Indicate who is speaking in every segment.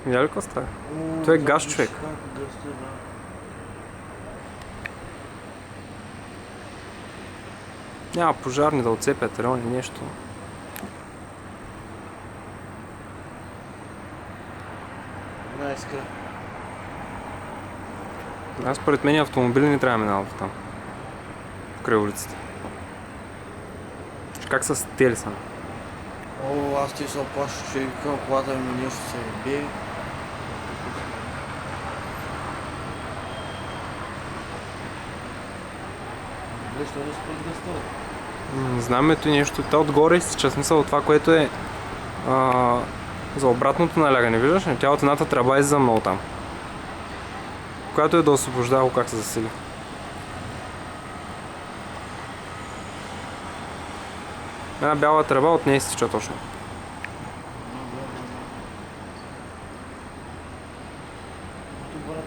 Speaker 1: Видя ли какво става? Той е газ, човек. Няма пожарни да отцепят райони, нещо. Аз според мен автомобили не трябва да минават там. Покрай улицата. Как са стели са?
Speaker 2: О, аз ти се оплаша, че към колата ми нещо се бие. Защо не спрат гъста?
Speaker 1: Не знам ето нещо. Та отгоре изтича смисъл от това, което е за обратното налягане. Виждаш ли? Тя от едната тръба е замнал там. Която е да освобождава как се засили. Една бяла тръба от нея изтича точно.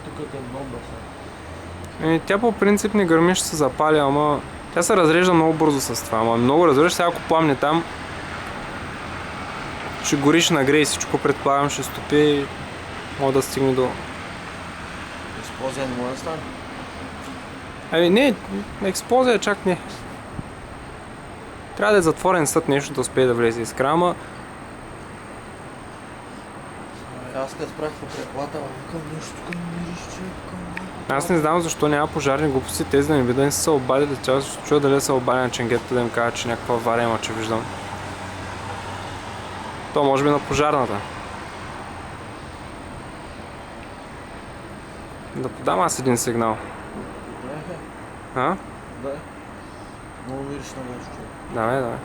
Speaker 2: Тук е бомба сега.
Speaker 1: Тя по принцип не гърми, ще се запали, ама тя се разрежда много бързо с това. Ама много разбираш, сега ако пламне там, ще гориш нагрей всичко, предполагам, ще стопи и може да стигне до...
Speaker 2: Експлозия не може да стане?
Speaker 1: Ами не, експлозия чак не. Трябва да е затворен съд нещо да успее да влезе из крама.
Speaker 2: Аз като спрях покрай колата, викам нещо тук мирише,
Speaker 1: Аз не знам защо няма пожарни глупости, тези да не би да не са се обадили, тя ще чуя дали са обадили на ченгетата да им кажа, че някаква авария има, че виждам. То може би на пожарната. Да подам аз един сигнал.
Speaker 2: Да,
Speaker 1: А?
Speaker 2: да. Много мириш на нещо.
Speaker 1: Давай, давай.